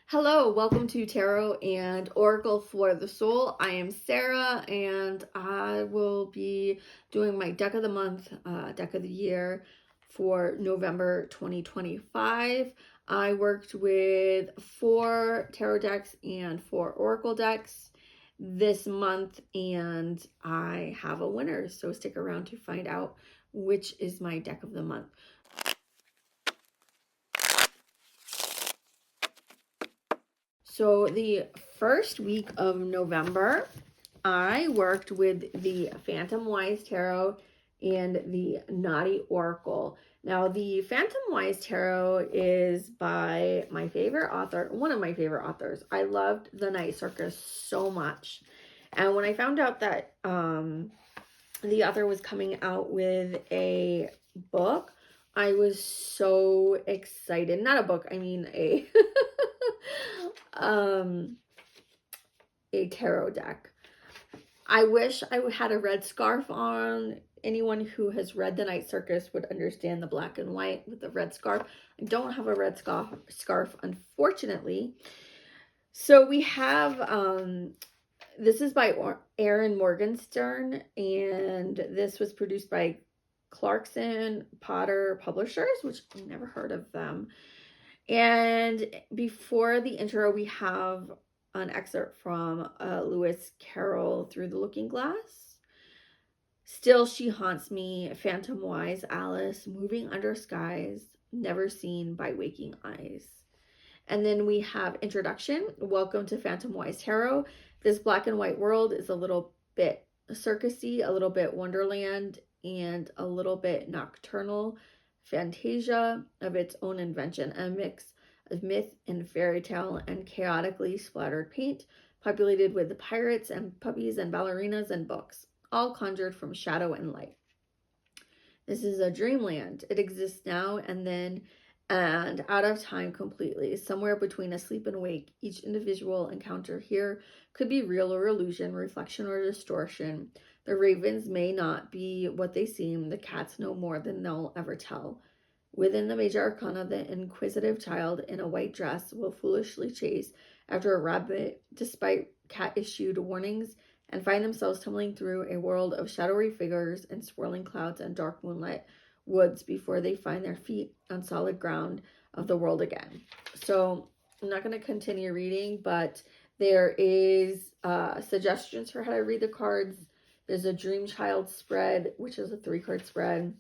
Hello, welcome to Tarot and Oracle for the Soul. I am Sarah and I will be doing my deck of the month, deck of the year for November 2025. I worked with 4 tarot decks and 4 Oracle decks this month and I have a winner, so stick around to find out which is my deck of the month. So the first week of November, I worked with the Phantom Wise Tarot and the Naughty Oracle. Now, the Phantom Wise Tarot is by my favorite author, one of my favorite authors. I loved The Night Circus so much. And when I found out that the author was coming out with a book, I was so excited. Not a book, I mean a a tarot deck. I wish I had a red scarf on. Anyone who has read The Night Circus would understand the black and white with the red scarf. I don't have a red scarf, unfortunately. So we have, this is by Erin Morgenstern, and this was produced by Clarkson Potter Publishers, which I've never heard of them. And before the intro, we have an excerpt from Lewis Carroll, Through the Looking Glass. Still she haunts me, phantom wise Alice, moving under skies, never seen by waking eyes. And then we have introduction. Welcome to Phantom Wise Tarot. This black and white world is a little bit circusy, a little bit Wonderland, and a little bit nocturnal fantasia of its own invention, a mix of myth and fairy tale and chaotically splattered paint, populated with pirates and puppies and ballerinas and books, all conjured from shadow and light. This is a dreamland. It exists now and then and out of time completely, somewhere between asleep and awake. Each individual encounter here could be real or illusion, reflection or distortion. The ravens may not be what they seem. The cats know more than they'll ever tell. Within the major arcana, the inquisitive child in a white dress will foolishly chase after a rabbit despite cat-issued warnings and find themselves tumbling through a world of shadowy figures and swirling clouds and dark moonlit woods before they find their feet on solid ground of the world again. So I'm not going to continue reading, but there is suggestions for how to read the cards. There's a Dream Child spread, which is a 3-card spread,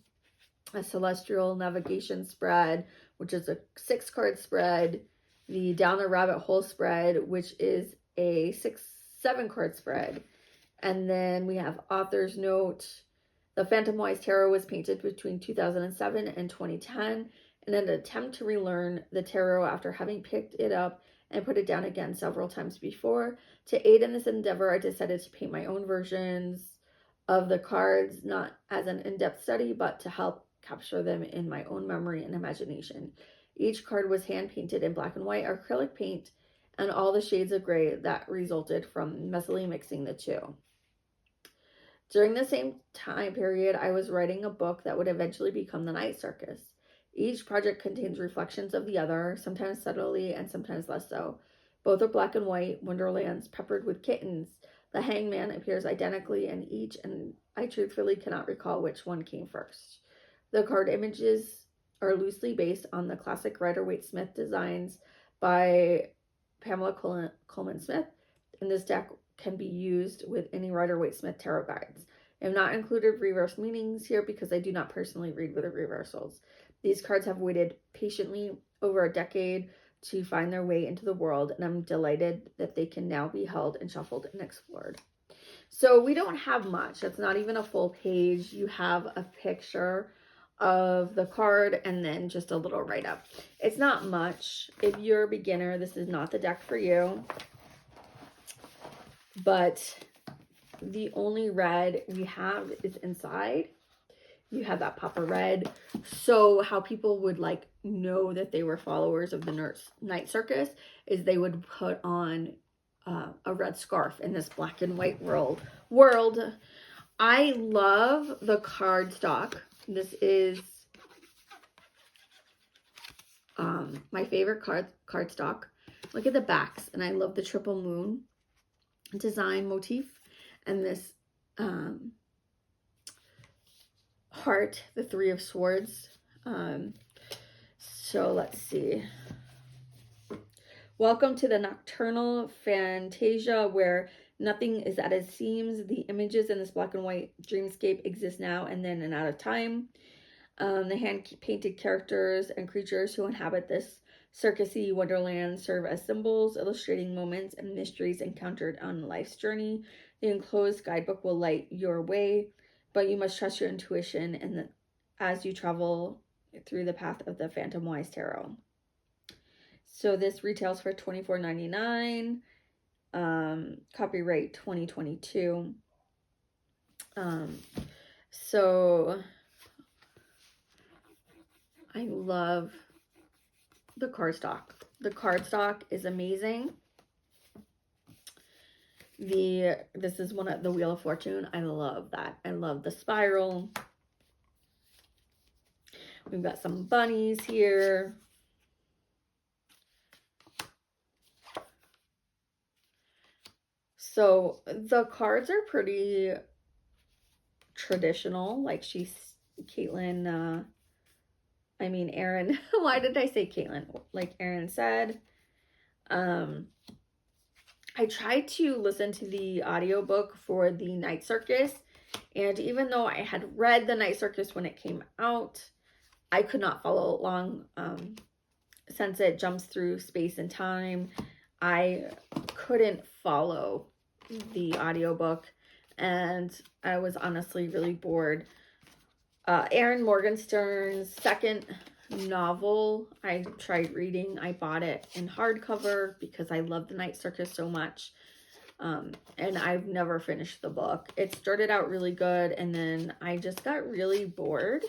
a Celestial Navigation spread, which is a 6-card spread, the Down the Rabbit Hole spread, which is a 7-card spread, and then we have Author's Note. The Phantom Wise Tarot was painted between 2007 and 2010 in an attempt to relearn the tarot after having picked it up and put it down again several times before. To aid in this endeavor, I decided to paint my own versions of the cards, not as an in-depth study, but to help capture them in my own memory and imagination. Each card was hand-painted in black and white acrylic paint and all the shades of gray that resulted from messily mixing the two. During the same time period, I was writing a book that would eventually become The Night Circus. Each project contains reflections of the other, sometimes subtly and sometimes less so. Both are black and white wonderlands peppered with kittens. The hangman appears identically in each, and I truthfully cannot recall which one came first. The card images are loosely based on the classic Rider-Waite-Smith designs by Pamela Coleman Smith, and this deck can be used with any Rider-Waite-Smith tarot guides. I have not included reverse meanings here because I do not personally read with the reversals. These cards have waited patiently over a decade to find their way into the world, and I'm delighted that they can now be held and shuffled and explored. So we don't have much. It's not even a full page. You have a picture of the card and then just a little write-up. It's not much. If you're a beginner, this is not the deck for you. But the only red we have is inside. You have that pop of red. So how people would like know that they were followers of the Night Circus is they would put on a red scarf in this black and white world. I love the cardstock. This is my favorite cardstock. Look at the backs. And I love the triple moon design motif. And this heart, the Three of Swords. So let's see. Welcome to the nocturnal fantasia where nothing is at its seams. The images in this black and white dreamscape exist now and then and out of time. The hand-painted characters and creatures who inhabit this circusy wonderland serve as symbols, illustrating moments and mysteries encountered on life's journey. The enclosed guidebook will light your way, but you must trust your intuition and as you travel through the path of the Phantom Wise Tarot. So this retails for $24.99. Copyright 2022. So I love the cardstock. The cardstock is amazing. This is one of the Wheel of Fortune. I love that. I love the spiral. We've got some bunnies here. So the cards are pretty traditional. Like Erin, why did I say Caitlin? Like Erin said. I tried to listen to the audiobook for the Night Circus. And even though I had read the Night Circus when it came out, I could not follow along. Since it jumps through space and time, I couldn't follow the audiobook, and I was honestly really bored. Erin Morgenstern's second novel I tried reading. I bought it in hardcover because I love the Night Circus so much, and I've never finished the book. It started out really good, and then I just got really bored.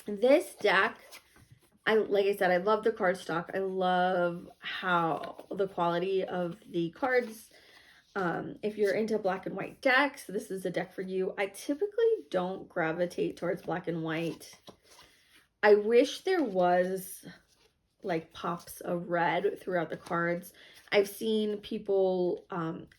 This deck, like I said, I love the cardstock. I love how the quality of the cards. If you're into black and white decks, this is a deck for you. I typically don't gravitate towards black and white. I wish there was like pops of red throughout the cards. I've seen people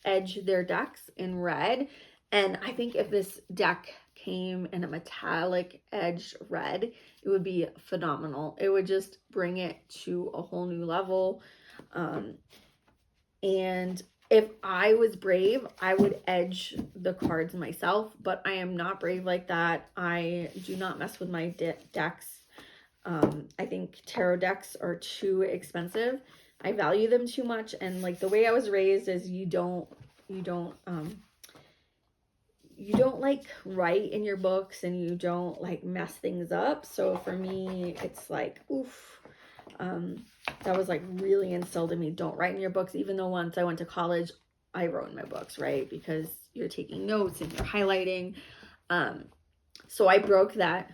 edge their decks in red, and I think if this deck came in a metallic edged red, it would be phenomenal. It would just bring it to a whole new level. And if I was brave, I would edge the cards myself, but I am not brave like that. I do not mess with my decks. I think tarot decks are too expensive. I value them too much, and like the way I was raised is you don't like write in your books, and you don't like mess things up. So for me, it's like, oof. That was like really instilled in me. Don't write in your books. Even though once I went to college, I wrote in my books, right? Because you're taking notes and you're highlighting. So I broke that.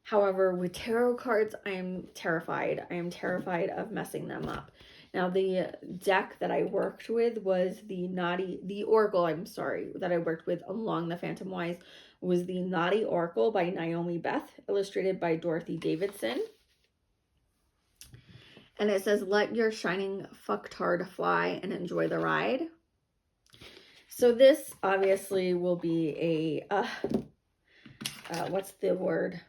However, with tarot cards, I am terrified. I am terrified of messing them up. Now, the deck that I worked with was the Oracle, that I worked with along the Phantom Wise was the Naughty Oracle by Naomi Beth, illustrated by Dorothy Davidson. And it says, let your shining fucktard fly and enjoy the ride. So this obviously will be a, what's the word?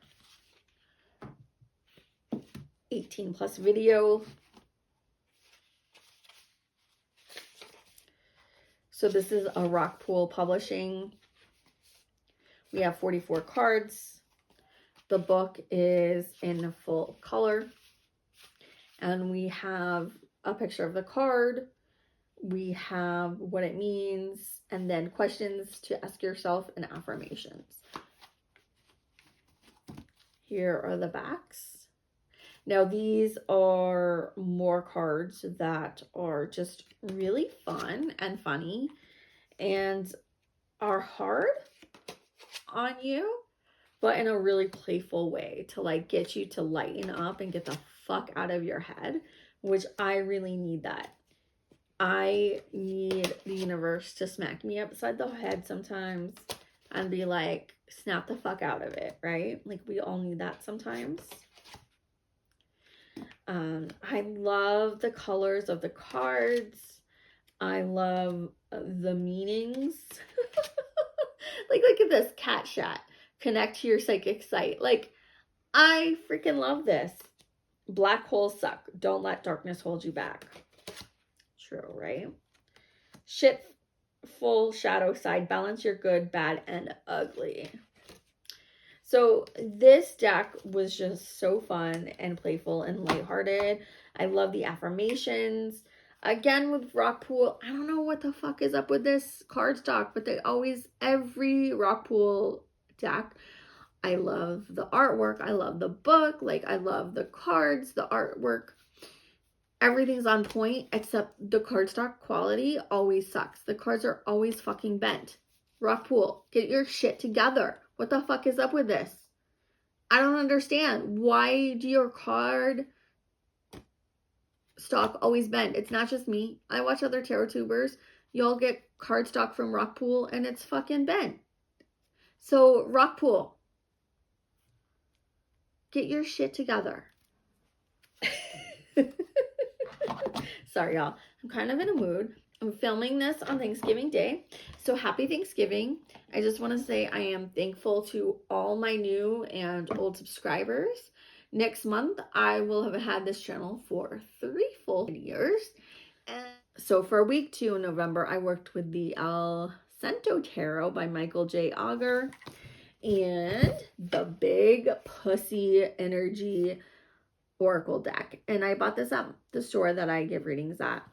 18 plus video. So this is a Rockpool Publishing. We have 44 cards. The book is in full color. And we have a picture of the card. We have what it means, and then questions to ask yourself and affirmations. Here are the backs. Now these are more cards that are just really fun and funny and are hard on you, but in a really playful way to like get you to lighten up and get the fuck out of your head, which I really need that. I need the universe to smack me upside the head sometimes and be like, snap the fuck out of it, right? Like we all need that sometimes. I love the colors of the cards. I love the meanings. Like, look at this cat chat. Connect to your psychic site. Like, I freaking love this. Black holes suck. Don't let darkness hold you back. True, right? Shit, full shadow side. Balance your good, bad, and ugly. So this deck was just so fun and playful and lighthearted. I love the affirmations. Again, with Rock Pool, I don't know what the fuck is up with this cardstock, but they always, every Rock Pool deck, I love the artwork. I love the book. Like, I love the cards, the artwork. Everything's on point, except the cardstock quality always sucks. The cards are always fucking bent. Rock Pool, get your shit together. What the fuck is up with this? I don't understand. Why do your card stock always bend? It's not just me. I watch other tarot tubers. Y'all get card stock from Rock Pool and it's fucking bent. So Rock Pool, get your shit together. Sorry, y'all. I'm kind of in a mood. I'm filming this on Thanksgiving Day. So happy Thanksgiving. I just want to say I am thankful to all my new and old subscribers. Next month, I will have had this channel for 3 full years. And so for week 2 in November, I worked with the El Cento Tarot by Michael J. Auger and the Big Pussy Energy Oracle deck. And I bought this at the store that I give readings at.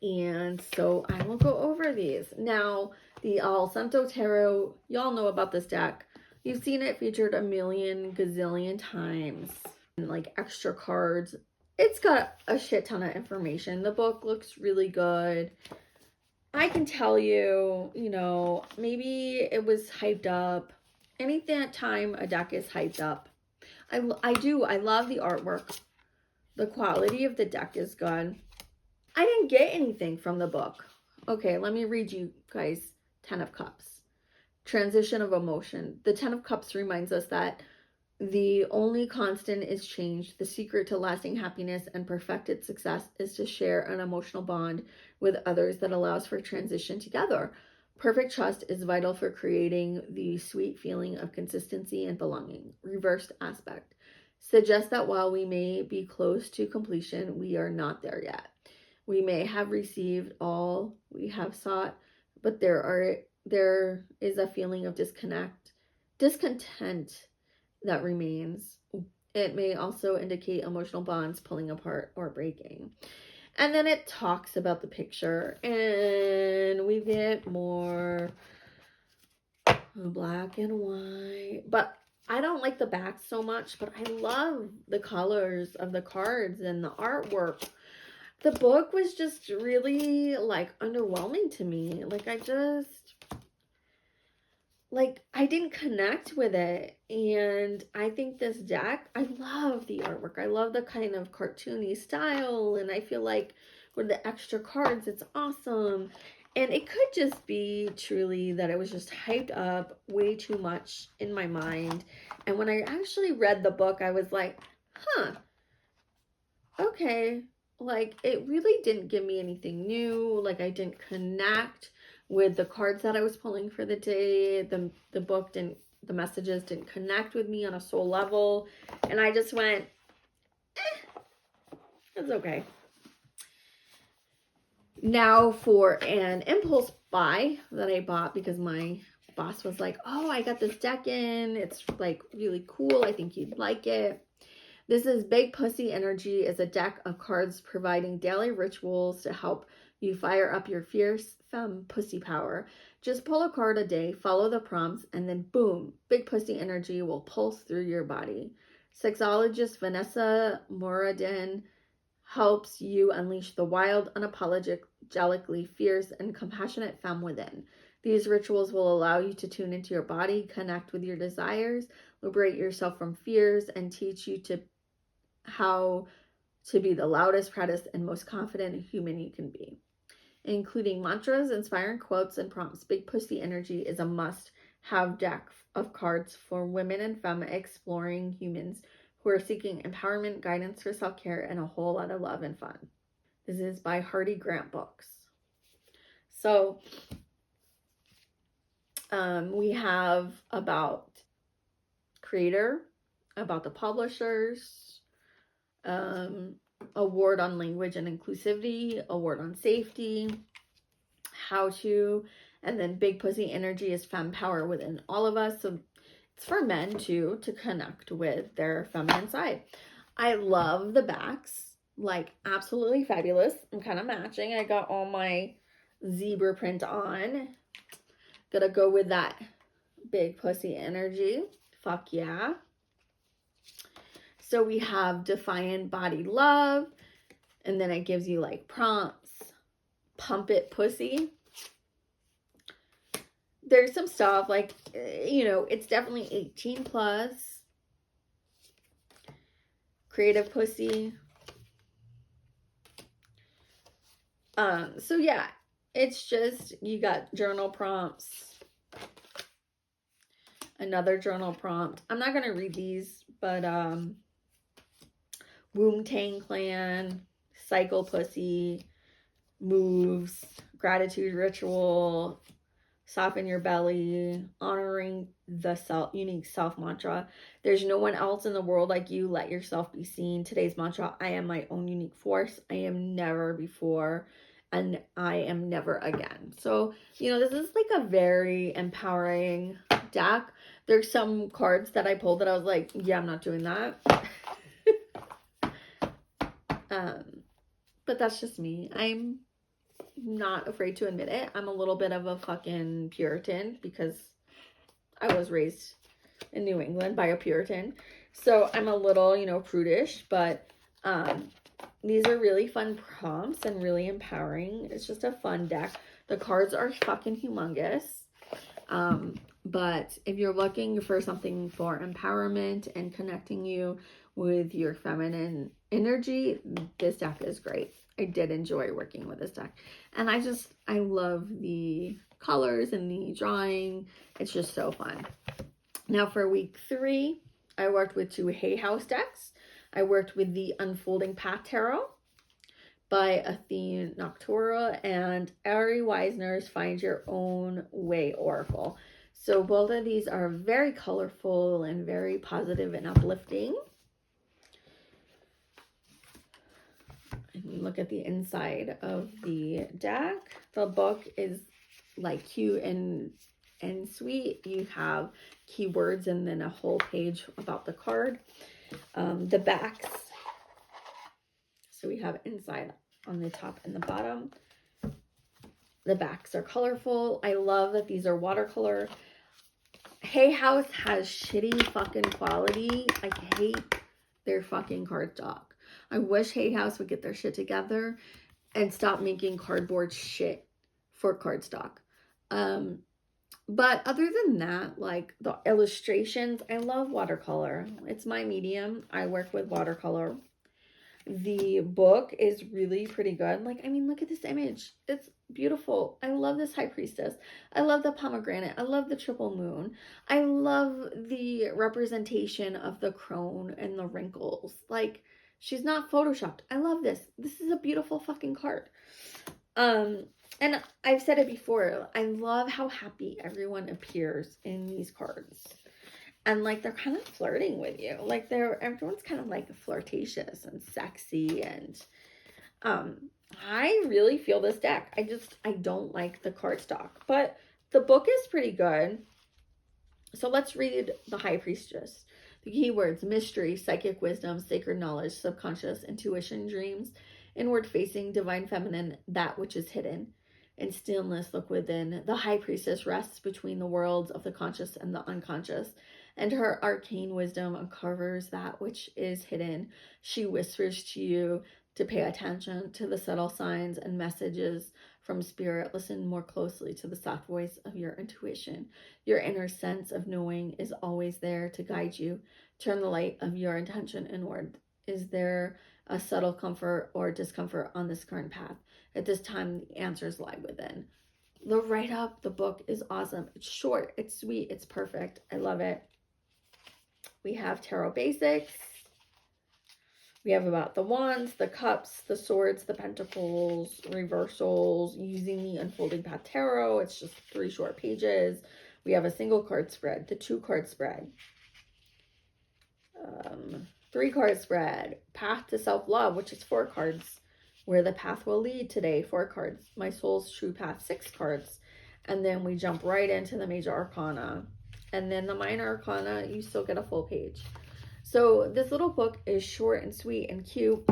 And so I will go over these. Now, the El Cento Tarot, y'all know about this deck. You've seen it featured a million gazillion times. And like extra cards. It's got a shit ton of information. The book looks really good. I can tell you, you know, maybe it was hyped up. Anything time a deck is hyped up. I love the artwork. The quality of the deck is good. I didn't get anything from the book. Okay, let me read you guys 10 of Cups. Transition of emotion. The 10 of Cups reminds us that the only constant is change. The secret to lasting happiness and perfected success is to share an emotional bond with others that allows for transition together. Perfect trust is vital for creating the sweet feeling of consistency and belonging. Reversed aspect suggests that while we may be close to completion, we are not there yet. We may have received all we have sought, but there is a feeling of discontent that remains. It may also indicate emotional bonds pulling apart or breaking. And then it talks about the picture, and we get more black and white. But I don't like the back so much, but I love the colors of the cards and the artwork. The book was just really, like, underwhelming to me. Like, I didn't connect with it. And I think this deck, I love the artwork. I love the kind of cartoony style. And I feel like with the extra cards, it's awesome. And it could just be truly that it was just hyped up way too much in my mind. And when I actually read the book, I was like, huh, okay. Like, it really didn't give me anything new. Like, I didn't connect with the cards that I was pulling for the day. The book didn't, the messages didn't connect with me on a soul level. And I just went, it's okay. Now for an impulse buy that I bought because my boss was like, oh, I got this deck in. It's like really cool. I think you'd like it. This is Big Pussy Energy. Is a deck of cards providing daily rituals to help you fire up your fierce femme pussy power. Just pull a card a day, follow the prompts, and then boom, Big Pussy Energy will pulse through your body. Sexologist Vanessa Moradin helps you unleash the wild, unapologetically fierce, and compassionate femme within. These rituals will allow you to tune into your body, connect with your desires, liberate yourself from fears, and teach you how to be the loudest, proudest, and most confident human you can be. Including mantras, inspiring quotes, and prompts, Big Pussy Energy is a must-have deck of cards for women and femme exploring humans who are seeking empowerment, guidance for self-care, and a whole lot of love and fun. This is by Hardy Grant Books. So we have about creator, about the publishers, award on language and inclusivity, award on safety, how to, and then big pussy energy is femme power within all of us. So it's for men too, to connect with their feminine side. I love the backs, like absolutely fabulous. I'm kind of matching. I got all my zebra print on. Gotta go with that big pussy energy. Fuck yeah. So we have Defiant Body Love, and then it gives you like prompts. Pump It Pussy. There's some stuff like, you know, it's definitely 18 plus. Creative Pussy. So yeah, it's just, you got journal prompts. Another journal prompt. I'm not going to read these, but Womb Tang Clan, Cycle Pussy, Moves, Gratitude Ritual, Soften Your Belly, Honoring the Unique Self Mantra. There's no one else in the world like you. Let yourself be seen. Today's mantra: I am my own unique force. I am never before, and I am never again. So, you know, this is like a very empowering deck. There's some cards that I pulled that I was like, yeah, I'm not doing that. But that's just me. I'm not afraid to admit it. I'm a little bit of a fucking Puritan because I was raised in New England by a Puritan. So I'm a little, you know, prudish, but these are really fun prompts and really empowering. It's just a fun deck. The cards are fucking humongous. But if you're looking for something for empowerment and connecting you with your feminine energy, this deck is great. I did enjoy working with this deck. And I love the colors and the drawing. It's just so fun. Now for week 3, I worked with 2 Hay House decks. I worked with the Unfolding Path Tarot by Athene Noctura and Ari Weisner's Find Your Own Way Oracle. So both of these are very colorful and very positive and uplifting. And look at the inside of the deck. The book is like cute and sweet. You have keywords and then a whole page about the card. The backs. So we have inside on the top and the bottom. The backs are colorful. I love that these are watercolor. Hay House has shitty fucking quality. I hate their fucking cardstock. I wish Hay House would get their shit together and stop making cardboard shit for cardstock. But other than that, like the illustrations, I love watercolor. It's my medium. I work with watercolor. The book is really pretty good. Like, I mean, look at this image. It's beautiful. I love this high priestess. I love the pomegranate. I love the triple moon. I love the representation of the crone and the wrinkles. Like, she's not photoshopped. I love this. This is a beautiful fucking card. And I've said it before. I love how happy everyone appears in these cards. And like, they're kind of flirting with you. Like, everyone's kind of like flirtatious and sexy. And I really feel this deck. I don't like the cardstock, but the book is pretty good. So let's read the High Priestess. The keywords: mystery, psychic wisdom, sacred knowledge, subconscious, intuition, dreams, inward facing, divine feminine, that which is hidden. In stillness, look within. The High Priestess rests between the worlds of the conscious and the unconscious, and her arcane wisdom uncovers that which is hidden. She whispers to you to pay attention to the subtle signs and messages from spirit. Listen more closely to the soft voice of your intuition. Your inner sense of knowing is always there to guide you. Turn the light of your intention inward. Is there a subtle comfort or discomfort on this current path? At this time, the answers lie within. The write-up, the book is awesome. It's short, it's sweet, it's perfect. I love it. We have Tarot Basics. We have about the wands, the cups, the swords, the pentacles, reversals, using the unfolding path tarot. It's just 3 short pages. We have a single card spread, the 2 card spread, 3 card spread, path to self-love, which is 4 cards, where the path will lead today, 4 cards, my soul's true path, 6 cards. And then we jump right into the major arcana. And then the minor arcana, you still get a full page. So this little book is short and sweet and cute.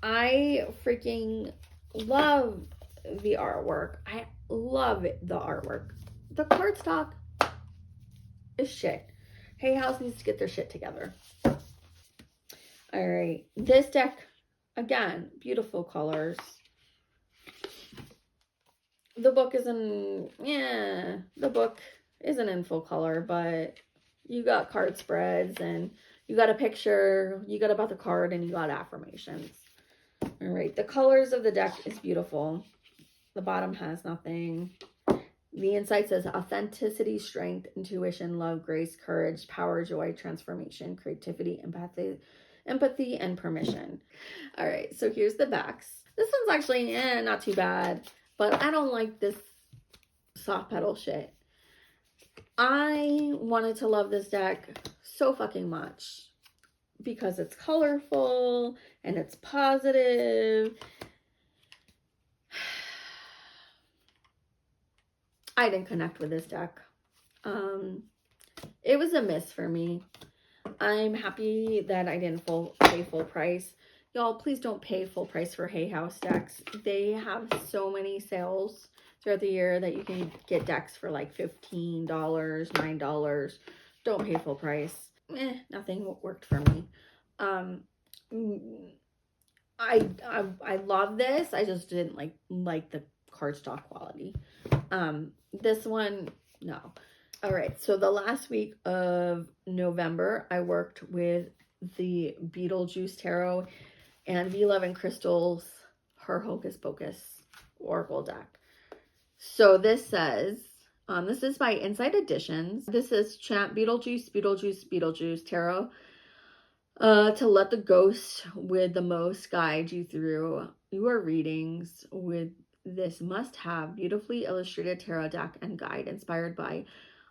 I freaking love the artwork. I love the artwork. The cardstock is shit. Hay House needs to get their shit together. All right. This deck, again, beautiful colors. The book isn't, the book isn't in full color, but you got card spreads and you got a picture, you got about the card, and you got affirmations. All right, the colors of the deck is beautiful. The bottom has nothing. The inside says authenticity, strength, intuition, love, grace, courage, power, joy, transformation, creativity, empathy, and permission. All right, so here's the backs. This one's actually not too bad, but I don't like this soft pedal shit. I wanted to love this deck so fucking much because it's colorful and it's positive. I didn't connect with this deck. It was a miss for me. I'm happy that I didn't pay full price. Y'all, please don't pay full price for Hay House decks. They have so many sales throughout the year that you can get decks for like $15, $9. Don't pay full price. Nothing worked for me. I love this. I just didn't like the cardstock quality. This one, no. All right, so the last week of November, I worked with the Beetlejuice Tarot and V11 and Crystal's Her Hocus Pocus Oracle deck. So this says, this is by Inside Editions. This is chant Beetlejuice, Beetlejuice, Beetlejuice Tarot. To let the ghost with the most guide you through your readings with this must-have beautifully illustrated tarot deck and guide inspired by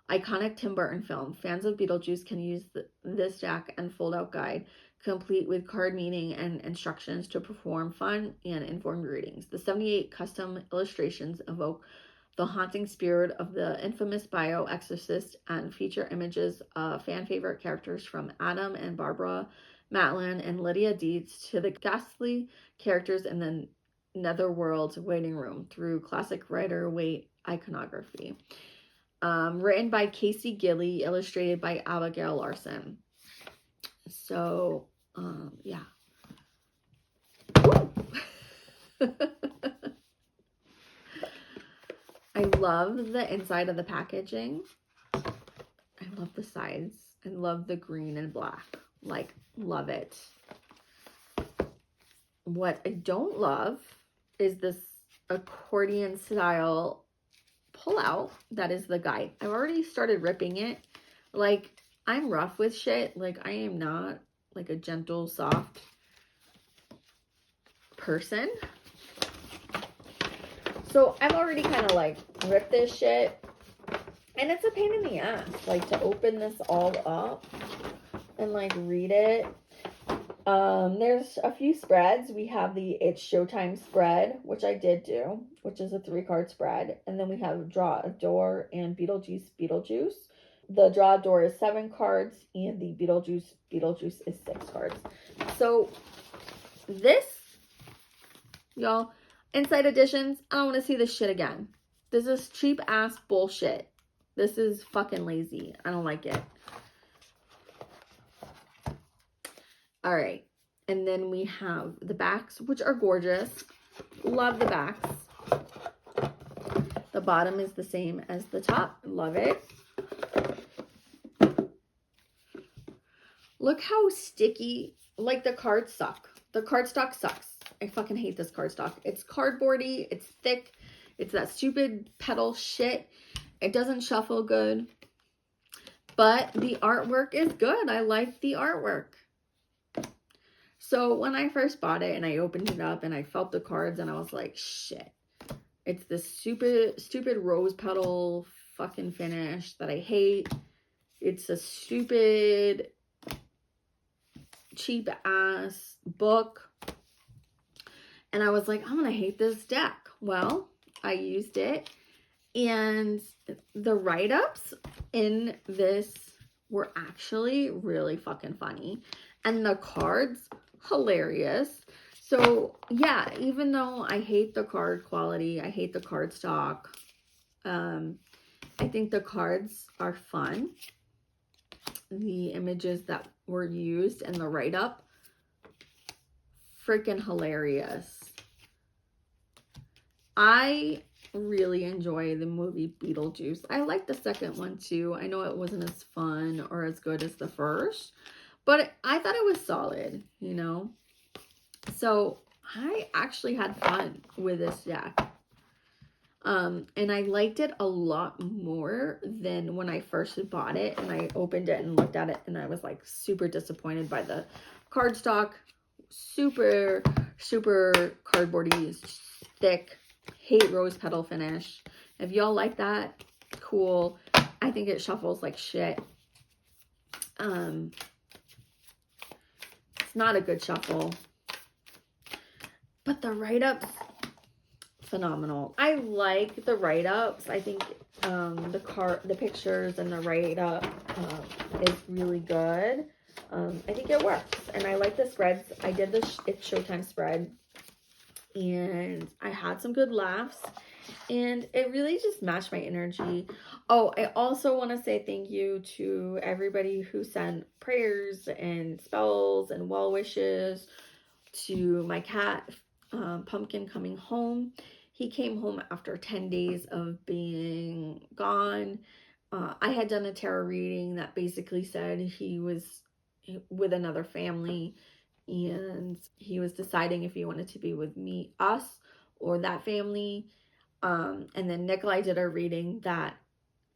iconic Tim Burton film. Fans of Beetlejuice can use this deck and fold-out guide, complete with card meaning and instructions to perform fun and informed readings. The 78 custom illustrations evoke the haunting spirit of the infamous bio exorcist and feature images of fan favorite characters from Adam and Barbara Matlin and Lydia Deetz to the ghastly characters in the Netherworld's waiting room through classic Rider-Waite iconography. Written by Casey Gilly, illustrated by Abigail Larson. So, yeah. I love the inside of the packaging. I love the sides. I love the green and black. Like, love it. What I don't love is this accordion style pull-out that is the guide. I've already started ripping it. Like, I'm rough with shit. Like, I am not like a gentle, soft person. So I've already kind of like ripped this shit. And it's a pain in the ass, like, to open this all up and like read it. There's a few spreads. We have the It's Showtime spread, which I did do, which is a 3-card spread. And then we have Draw a Door and Beetlejuice. The Draw a Door is 7 cards and the Beetlejuice is 6 cards. So this, y'all, Inside Editions, I don't want to see this shit again. This is cheap ass bullshit. This is fucking lazy. I don't like it. All right. And then we have the backs, which are gorgeous. Love the backs. The bottom is the same as the top. Love it. Look how sticky, like, the cards suck. The cardstock sucks. I fucking hate this cardstock. It's cardboardy. It's thick. It's that stupid pedal shit. It doesn't shuffle good. But the artwork is good. I like the artwork. So when I first bought it and I opened it up and I felt the cards and I was like, shit. It's this stupid rose petal fucking finish that I hate. It's a stupid, cheap ass book. And I was like, I'm going to hate this deck. Well, I used it. And the write-ups in this were actually really fucking funny. And the cards, hilarious. So, yeah, even though I hate the card quality, I hate the card stock, I think the cards are fun. The images that were used and the write-up, freaking hilarious. I really enjoy the movie Beetlejuice. I like the second one too. I know it wasn't as fun or as good as the first, but I thought it was solid, you know? So I actually had fun with this deck. And I liked it a lot more than when I first bought it and I opened it and looked at it and I was like super disappointed by the cardstock. Super cardboardy, thick. Hate rose petal finish. If y'all like that, cool. I think it shuffles like shit. It's not a good shuffle. But the write-ups, phenomenal. I like the write-ups. I think the pictures and the write-up is really good. I think it works. And I like the spreads. I did the It's Showtime spread. And I had some good laughs. And it really just matched my energy. Oh, I also want to say thank you to everybody who sent prayers and spells and well wishes to my cat, Pumpkin, coming home. He came home after 10 days of being gone. I had done a tarot reading that basically said he was with another family and he was deciding if he wanted to be with us, or that family. And then Nikolai did a reading that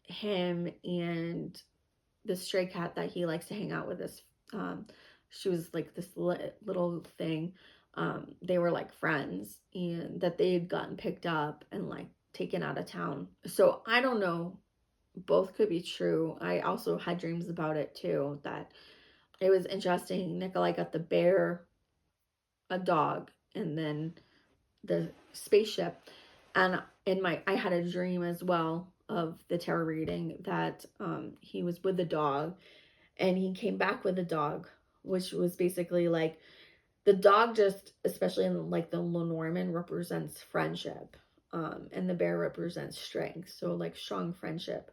him and the stray cat that he likes to hang out with, this, she was like this little thing. They were like friends, and that they had gotten picked up and like taken out of town. So I don't know. Both could be true. I also had dreams about it too, that it was interesting. Nikolai got the bear, a dog, and then the spaceship. And I had a dream as well of the tarot reading that he was with the dog and he came back with a dog, which was basically like the dog, just especially in like the Lenormand, represents friendship, and the bear represents strength, so like strong friendship.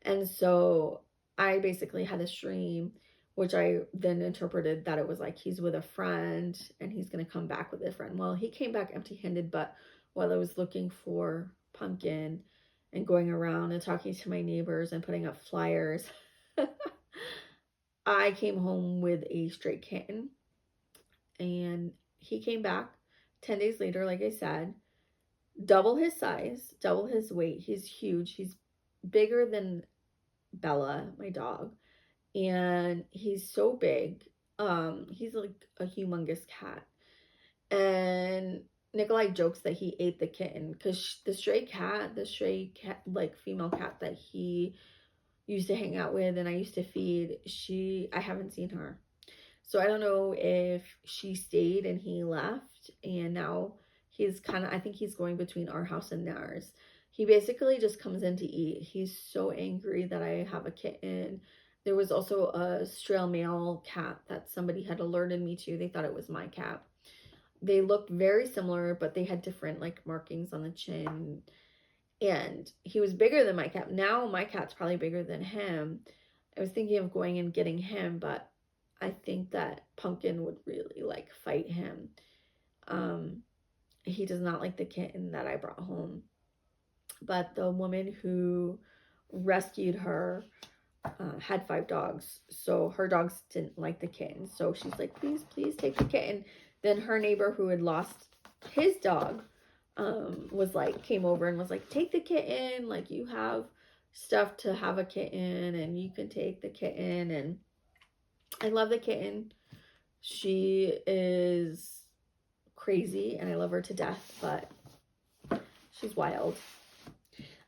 And so I basically had this dream, which I then interpreted that it was like he's with a friend and he's going to come back with a friend. Well, he came back empty-handed, but while I was looking for Pumpkin and going around and talking to my neighbors and putting up flyers, I came home with a stray kitten. And he came back 10 days later, like I said, double his size, double his weight. He's huge. He's bigger than Bella, my dog. And he's so big. He's like a humongous cat. And Nikolai jokes that he ate the kitten because the stray cat, like female cat that he used to hang out with and I used to feed, I haven't seen her. So I don't know if she stayed and he left, and now I think he's going between our house and theirs. He basically just comes in to eat. He's so angry that I have a kitten. There was also a stray male cat that somebody had alerted me to. They thought it was my cat. They looked very similar, but they had different like markings on the chin. And he was bigger than my cat. Now my cat's probably bigger than him. I was thinking of going and getting him, but I think that Pumpkin would really like fight him. He does not like the kitten that I brought home. But the woman who rescued her had 5 dogs. So her dogs didn't like the kitten. So she's like, please, please take the kitten. Then her neighbor who had lost his dog came over and was like, take the kitten. Like, you have stuff to have a kitten and you can take the kitten. And I love the kitten. She is crazy and I love her to death, but she's wild.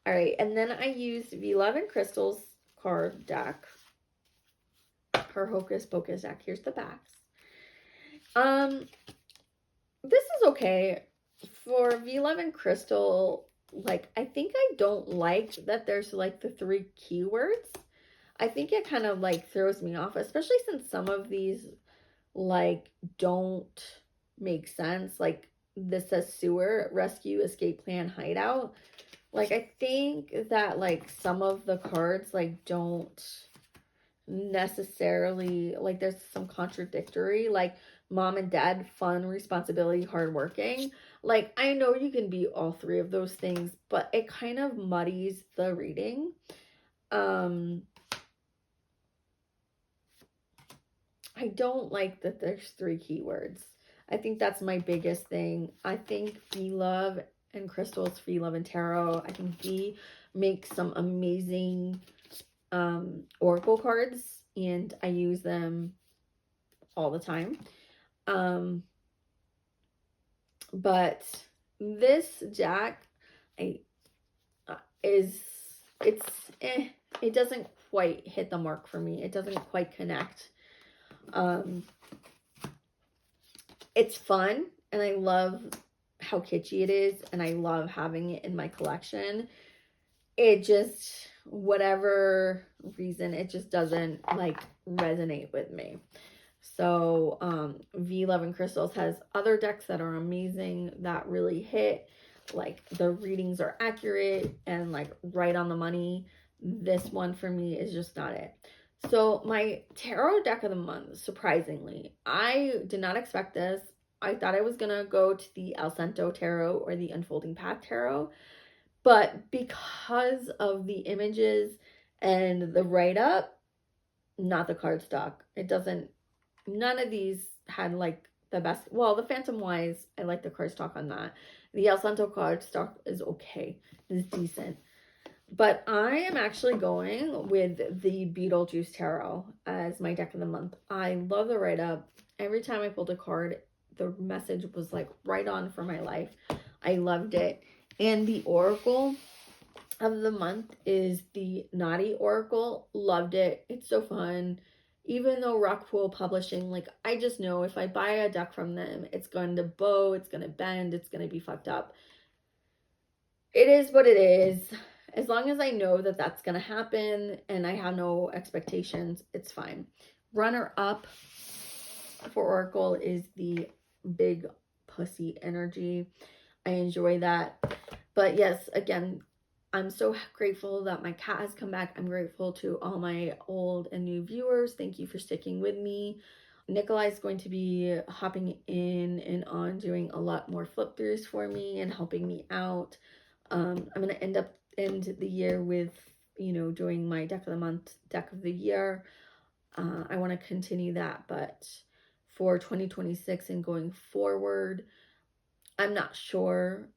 All right, and then I used V11 Crystal's card deck, her Hocus Pocus deck. Here's the backs. This is okay for V11 Crystal. Like, I think I don't like that there's like the 3 keywords. I think it kind of like throws me off, especially since some of these like don't make sense. Like this says sewer, rescue, escape plan, hideout. Like I think that like some of the cards like don't necessarily, like there's some contradictory, like mom and dad, fun, responsibility, hardworking. Like I know you can be all 3 of those things, but it kind of muddies the reading. I don't like that there's 3 keywords. I think that's my biggest thing. I think V-Love and Crystals, V-Love and Tarot, I think V makes some amazing oracle cards, and I use them all the time. But this deck it doesn't quite hit the mark for me. It doesn't quite connect. It's fun, and I love how kitschy it is, and I love having it in my collection. It just, whatever reason, it just doesn't like resonate with me. So V11 Crystals has other decks that are amazing, that really hit. Like the readings are accurate and like right on the money. This one for me is just not it. So my tarot deck of the month, surprisingly, I did not expect this. I thought I was going to go to the El Santo Tarot or the Unfolding Path Tarot. But because of the images and the write-up, not the cardstock. It doesn't, none of these had like the best. Well, the Phantom Wise, I like the cardstock on that. The El Santo cardstock is okay. It's decent. But I am actually going with the Beetlejuice Tarot as my deck of the month. I love the write-up. Every time I pulled a card, the message was like right on for my life. I loved it. And the Oracle of the month is the Naughty Oracle. Loved it. It's so fun. Even though Rockpool Publishing, like, I just know if I buy a deck from them, it's going to bow, it's going to bend, it's going to be fucked up. It is what it is. As long as I know that that's going to happen and I have no expectations, it's fine. Runner up for Oracle is the Big Pussy Energy. I enjoy that. But yes, again, I'm so grateful that my cat has come back. I'm grateful to all my old and new viewers. Thank you for sticking with me. Nikolai's going to be hopping in and on doing a lot more flip throughs for me and helping me out. I'm going to end the year with, doing my deck of the month, deck of the year. I want to continue that, but for 2026 and going forward, I'm not sure.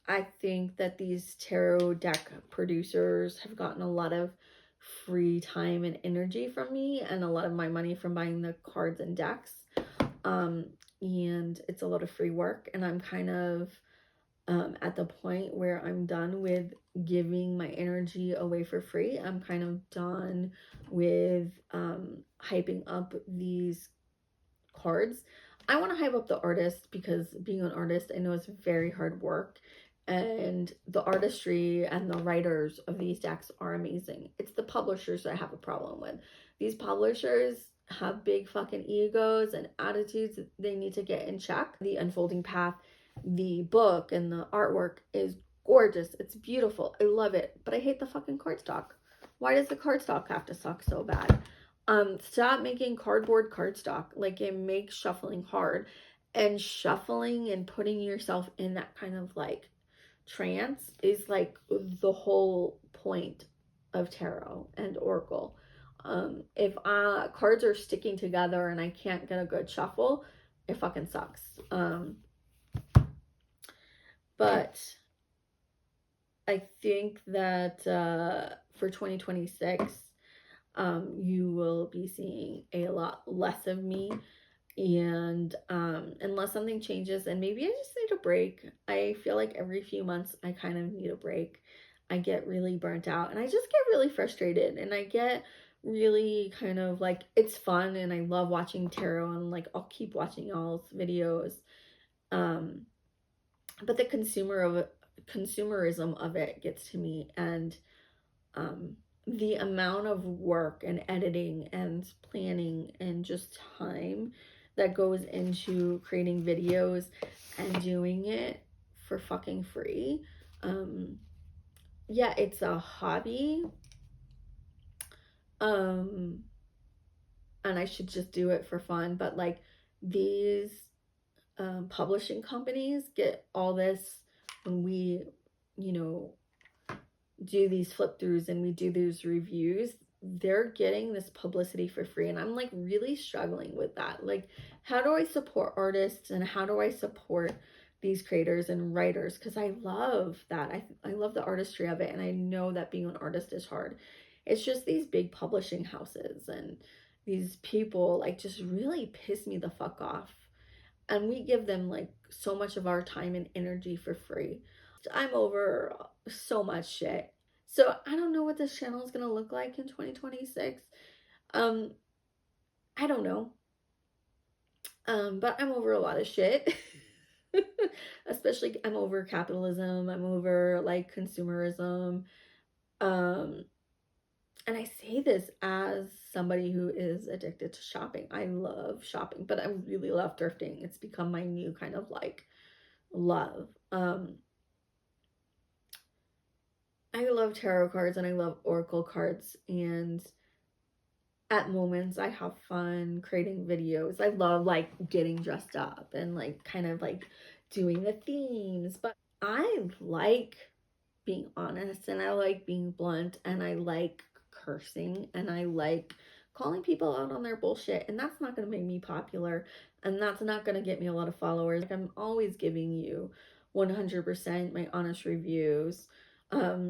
I think that these tarot deck producers have gotten a lot of free time and energy from me and a lot of my money from buying the cards and decks. And it's a lot of free work, and I'm kind of at the point where I'm done with giving my energy away for free. I'm kind of done with hyping up these cards. I want to hype up the artist, because being an artist, I know it's very hard work, and the artistry and the writers of these decks are amazing. It's the publishers that I have a problem with. These publishers have big fucking egos and attitudes that they need to get in check. The Unfolding Path, the book and the artwork is gorgeous. It's beautiful. I love it. But I hate the fucking cardstock. Why does the cardstock have to suck so bad? Stop making cardboard cardstock. Like, it makes shuffling hard. And shuffling and putting yourself in that kind of like trance is like the whole point of tarot and oracle. If cards are sticking together and I can't get a good shuffle, it fucking sucks. But I think that for 2026, you will be seeing a lot less of me. And unless something changes, and maybe I just need a break. I feel like every few months I kind of need a break. I get really burnt out and I just get really frustrated, and I get really kind of like, it's fun and I love watching tarot, and like I'll keep watching y'all's videos. Um but the consumerism of it gets to me, and um the amount of work and editing and planning and just time that goes into creating videos and doing it for fucking free. Yeah, it's a hobby. um and I should just do it for fun, but like these publishing companies get all this when we, you know, do these flip throughs and we do these reviews. They're getting this publicity for free, and I'm like really struggling with that. Like, how do I support artists, and how do I support these creators and writers? Because I love that. I love the artistry of it, and I know that being an artist is hard. It's just these big publishing houses and these people like just really piss me the fuck off, and we give them like so much of our time and energy for free. I'm over so much shit. So I don't know what this channel is gonna look like in 2026. Um, I don't know. But I'm over a lot of shit. Especially I'm over capitalism, I'm over like consumerism. Um, and I say this as somebody who is addicted to shopping. I love shopping, but I really love thrifting. It's become my new kind of like love. I love tarot cards and I love oracle cards, and at moments I have fun creating videos. I love like getting dressed up and like kind of like doing the themes, but I like being honest and I like being blunt and I like cursing and I like calling people out on their bullshit, and that's not going to make me popular, and that's not going to get me a lot of followers. Like, I'm always giving you 100% my honest reviews.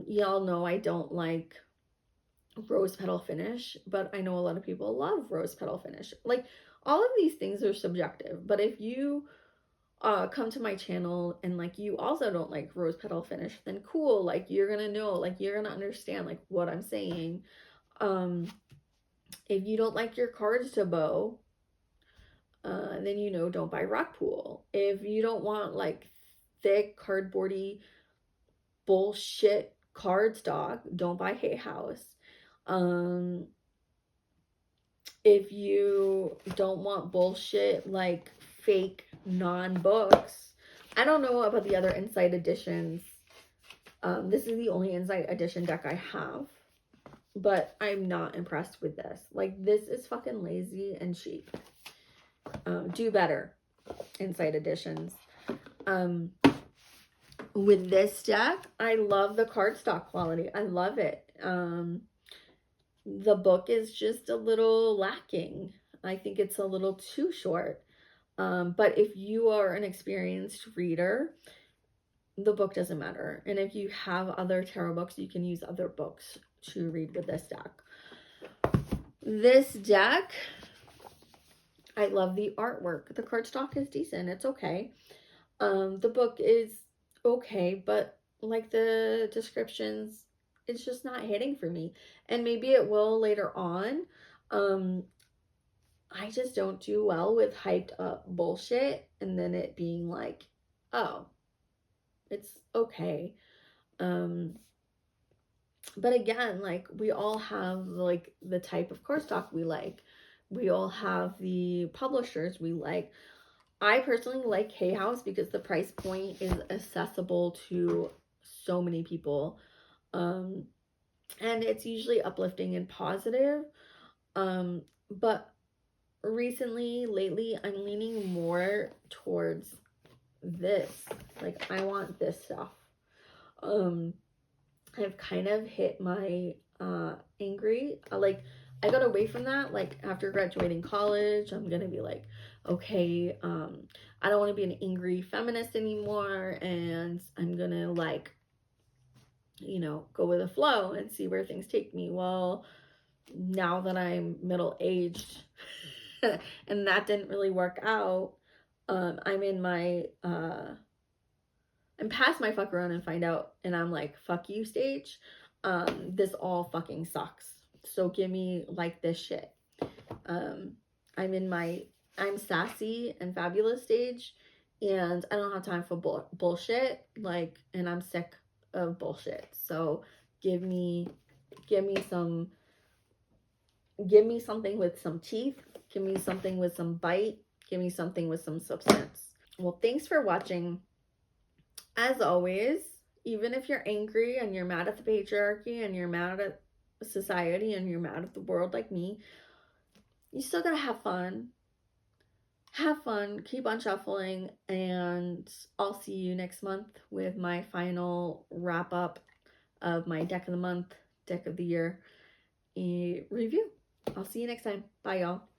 Y'all know I don't like rose petal finish, but I know a lot of people love rose petal finish. Like, all of these things are subjective, but if you come to my channel and like you also don't like rose petal finish, then cool, like you're gonna know, like you're gonna understand like what I'm saying. If you don't like your cards to bow, then you know, don't buy rock pool. If you don't want like thick cardboardy bullshit cardstock, don't buy Hay House. If you don't want bullshit like fake non-books, I don't know about the other Inside editions. This is the only Inside edition deck I have, but I'm not impressed with this. Like, this is fucking lazy and cheap. Do better, Inside editions. With this deck, I love the cardstock quality. I love it. The book is just a little lacking. I think it's a little too short. But if you are an experienced reader, the book doesn't matter. And if you have other tarot books, you can use other books to read with this deck. This deck, I love the artwork. The cardstock is decent. It's okay. The book is okay, but like the descriptions, it's just not hitting for me. And maybe it will later on. I just don't do well with hyped up bullshit and then it being like, oh, it's okay. But again, like, we all have like the type of cardstock we like. We all have the publishers we like. I personally like Hay House because the price point is accessible to so many people. And it's usually uplifting and positive. But lately, I'm leaning more towards this. Like, I want this stuff. I've kind of hit my angry. Like, I got away from that. Like, after graduating college, I'm gonna be like, okay, I don't want to be an angry feminist anymore, and I'm gonna like, you know, go with the flow and see where things take me. Well, now that I'm middle-aged and that didn't really work out, I'm in my I'm past my fuck around and find out and I'm like fuck you stage. This all fucking sucks, so give me like this shit. um I'm sassy and fabulous stage, and I don't have time for bullshit, like, and I'm sick of bullshit. So give me give me some give me something with some teeth, give me something with some bite, give me something with some substance. Well, thanks for watching. As always, even if you're angry and you're mad at the patriarchy and you're mad at society and you're mad at the world like me, you still gotta have fun. Have fun, keep on shuffling, and I'll see you next month with my final wrap up of my deck of the month, deck of the year review. I'll see you next time. Bye, y'all.